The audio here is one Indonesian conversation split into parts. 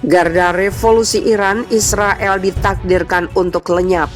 Garda Revolusi Iran, Israel ditakdirkan untuk lenyap.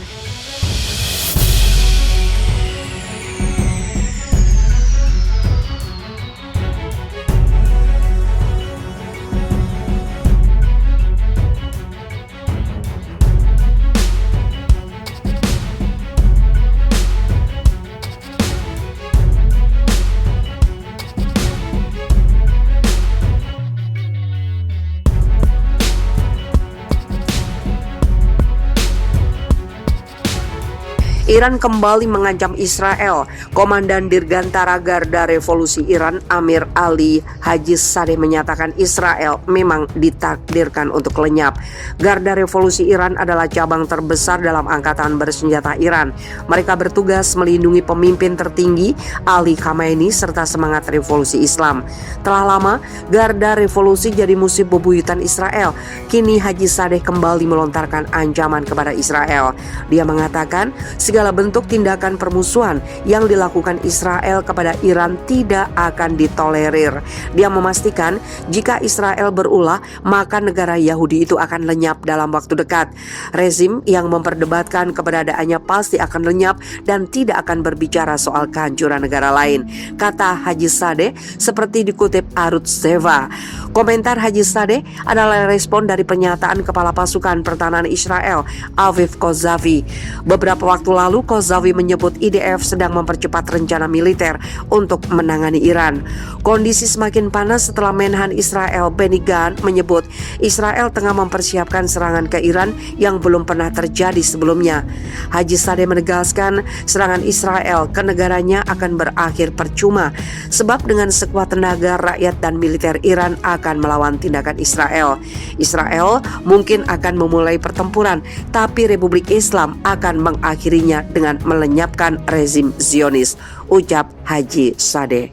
Iran kembali mengancam Israel. Komandan Dirgantara Garda Revolusi Iran, Amir Ali Hajizadeh menyatakan Israel memang ditakdirkan untuk lenyap. Garda Revolusi Iran adalah cabang terbesar dalam angkatan bersenjata Iran. Mereka bertugas melindungi pemimpin tertinggi Ali Khamenei serta semangat revolusi Islam. Telah lama Garda Revolusi jadi musuh bebuyutan Israel. Kini Hajizadeh kembali melontarkan ancaman kepada Israel. Dia mengatakan segala bentuk tindakan permusuhan yang dilakukan Israel kepada Iran tidak akan ditolerir. Dia memastikan jika Israel berulah, maka negara Yahudi itu akan lenyap dalam waktu dekat. Rezim yang memperdebatkan keberadaannya pasti akan lenyap dan tidak akan berbicara soal kehancuran negara lain, kata Hajizadeh seperti dikutip Arutz Sheva. Komentar Hajizadeh adalah respon dari pernyataan Kepala Pasukan Pertahanan Israel, Aviv Kozavi. Beberapa waktu lalu Kozavi menyebut IDF sedang mempercepat rencana militer untuk menangani Iran. Kondisi semakin panas setelah Menhan Israel Benny Gantz menyebut Israel tengah mempersiapkan serangan ke Iran yang belum pernah terjadi sebelumnya. Hajizadeh menegaskan serangan Israel ke negaranya akan berakhir percuma, sebab dengan sekuat tenaga rakyat dan militer Iran akan melawan tindakan Israel. Israel mungkin akan memulai pertempuran, tapi Republik Islam akan mengakhirinya dengan melenyapkan rezim Zionis, ucap Hajizadeh.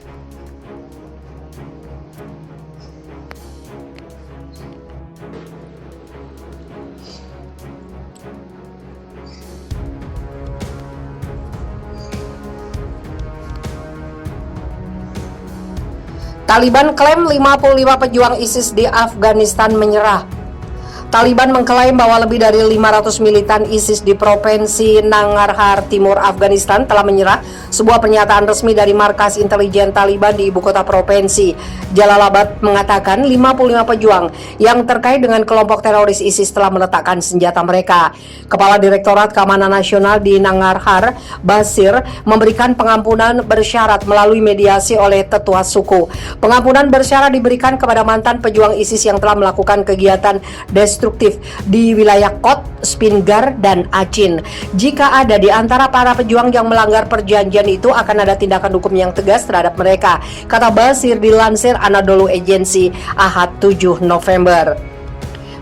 Taliban klaim 55 pejuang ISIS di Afghanistan menyerah. Taliban mengklaim bahwa lebih dari 500 militan ISIS di Provinsi Nangarhar, Timur Afghanistan telah menyerah, sebuah pernyataan resmi dari markas intelijen Taliban di ibu kota provinsi. Jalalabad mengatakan 55 pejuang yang terkait dengan kelompok teroris ISIS telah meletakkan senjata mereka. Kepala Direktorat Keamanan Nasional di Nangarhar, Basir, memberikan pengampunan bersyarat melalui mediasi oleh tetua suku. Pengampunan bersyarat diberikan kepada mantan pejuang ISIS yang telah melakukan kegiatan destruktif di wilayah Kot, Spingar, dan Achin. Jika ada di antara para pejuang yang melanggar perjanjian itu, akan ada tindakan hukum yang tegas terhadap mereka, kata Basir dilansir Anadolu Agency Ahad 7 November.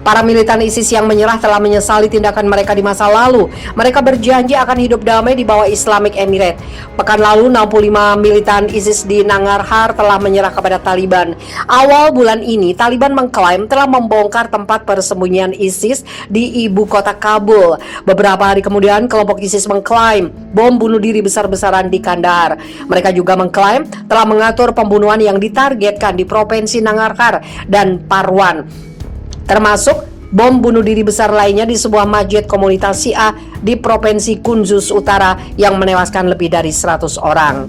Para militan ISIS yang menyerah telah menyesali tindakan mereka di masa lalu. Mereka berjanji akan hidup damai di bawah Islamic Emirate. Pekan lalu 65 militan ISIS di Nangarhar telah menyerah kepada Taliban. Awal bulan ini Taliban mengklaim telah membongkar tempat persembunyian ISIS di ibu kota Kabul. Beberapa hari kemudian kelompok ISIS mengklaim bom bunuh diri besar-besaran di Kandahar. Mereka juga mengklaim telah mengatur pembunuhan yang ditargetkan di Provinsi Nangarhar dan Parwan, termasuk bom bunuh diri besar lainnya di sebuah masjid komunitas Syiah di Provinsi Kunduz Utara yang menewaskan lebih dari 100 orang.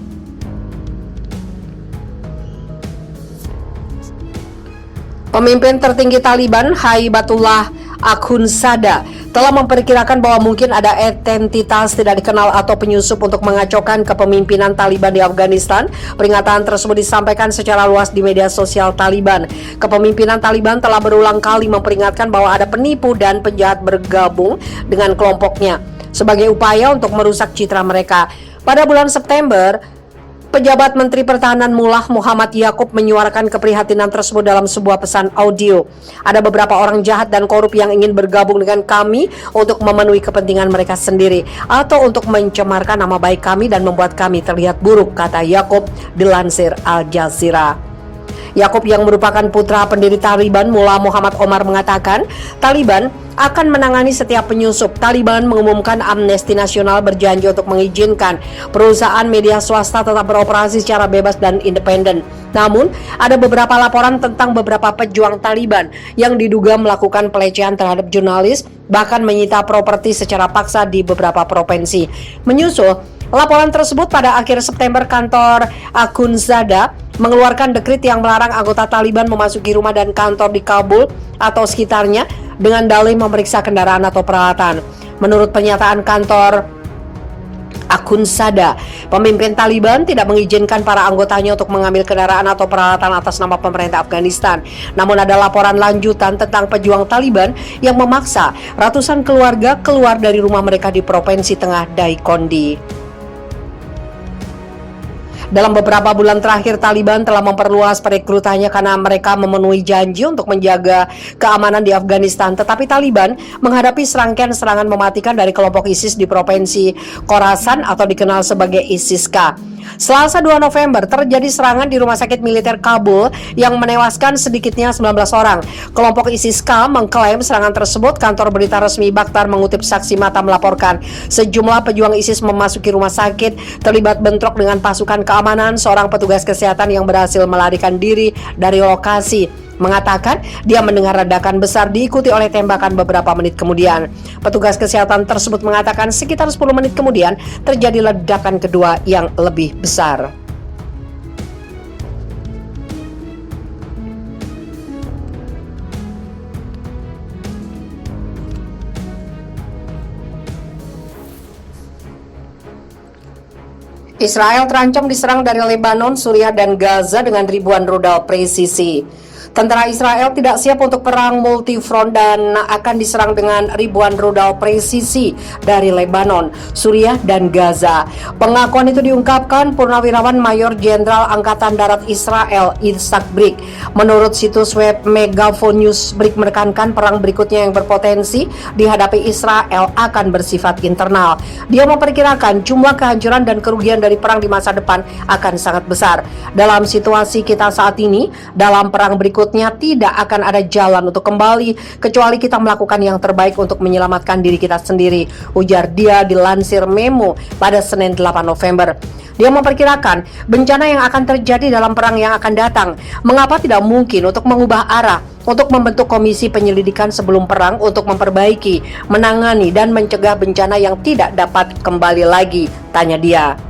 Pemimpin tertinggi Taliban, Haibatullah Akhundzada, telah memperkirakan bahwa mungkin ada entitas tidak dikenal atau penyusup untuk mengacaukan kepemimpinan Taliban di Afghanistan. Peringatan tersebut disampaikan secara luas di media sosial Taliban. Kepemimpinan Taliban telah berulang kali memperingatkan bahwa ada penipu dan penjahat bergabung dengan kelompoknya sebagai upaya untuk merusak citra mereka. Pada bulan September, pejabat Menteri Pertahanan Mullah Muhammad Yaqub menyuarakan keprihatinan tersebut dalam sebuah pesan audio. Ada beberapa orang jahat dan korup yang ingin bergabung dengan kami untuk memenuhi kepentingan mereka sendiri atau untuk mencemarkan nama baik kami dan membuat kami terlihat buruk, kata Yaqub dilansir Al Jazeera. Yakub yang merupakan putra pendiri Taliban, Mullah Muhammad Omar, mengatakan Taliban akan menangani setiap penyusup. Taliban mengumumkan Amnesty Nasional berjanji untuk mengizinkan perusahaan media swasta tetap beroperasi secara bebas dan independen. Namun, ada beberapa laporan tentang beberapa pejuang Taliban yang diduga melakukan pelecehan terhadap jurnalis, bahkan menyita properti secara paksa di beberapa provinsi. Menyusul laporan tersebut, pada akhir September kantor Akhundzada mengeluarkan dekrit yang melarang anggota Taliban memasuki rumah dan kantor di Kabul atau sekitarnya dengan dalih memeriksa kendaraan atau peralatan. Menurut pernyataan kantor Akhundzada, pemimpin Taliban tidak mengizinkan para anggotanya untuk mengambil kendaraan atau peralatan atas nama pemerintah Afghanistan. Namun ada laporan lanjutan tentang pejuang Taliban yang memaksa ratusan keluarga keluar dari rumah mereka di provinsi tengah Daikondi. Dalam beberapa bulan terakhir, Taliban telah memperluas perekrutannya karena mereka memenuhi janji untuk menjaga keamanan di Afghanistan. Tetapi Taliban menghadapi serangkaian serangan mematikan dari kelompok ISIS di provinsi Khorasan atau dikenal sebagai ISIS-K. Selasa 2 November terjadi serangan di rumah sakit militer Kabul yang menewaskan sedikitnya 19 orang. Kelompok ISIS-K mengklaim serangan tersebut. Kantor berita resmi Bakhtar mengutip saksi mata melaporkan sejumlah pejuang ISIS memasuki rumah sakit terlibat bentrok dengan pasukan keamanan. Seorang petugas kesehatan yang berhasil melarikan diri dari lokasi mengatakan dia mendengar ledakan besar diikuti oleh tembakan beberapa menit kemudian. Petugas kesehatan tersebut mengatakan sekitar 10 menit kemudian terjadi ledakan kedua yang lebih besar. Israel terancam diserang dari Lebanon, Suriah, dan Gaza dengan ribuan rudal presisi. Tentara Israel tidak siap untuk perang multifront dan akan diserang dengan ribuan rudal presisi dari Lebanon, Suriah, dan Gaza. Pengakuan itu diungkapkan Purnawirawan Mayor Jenderal Angkatan Darat Israel Itzhak Brik. Menurut situs web Megaphone News, Brik menekankan perang berikutnya yang berpotensi dihadapi Israel akan bersifat internal. Dia memperkirakan jumlah kehancuran dan kerugian dari perang di masa depan akan sangat besar. Dalam situasi kita saat ini, dalam perang berikutnya tidak akan ada jalan untuk kembali kecuali kita melakukan yang terbaik untuk menyelamatkan diri kita sendiri, ujar dia dilansir Memo pada Senin 8 November. Dia memperkirakan bencana yang akan terjadi dalam perang yang akan datang. Mengapa tidak mungkin untuk mengubah arah, untuk membentuk komisi penyelidikan sebelum perang untuk memperbaiki, menangani, dan mencegah bencana yang tidak dapat kembali lagi, tanya dia.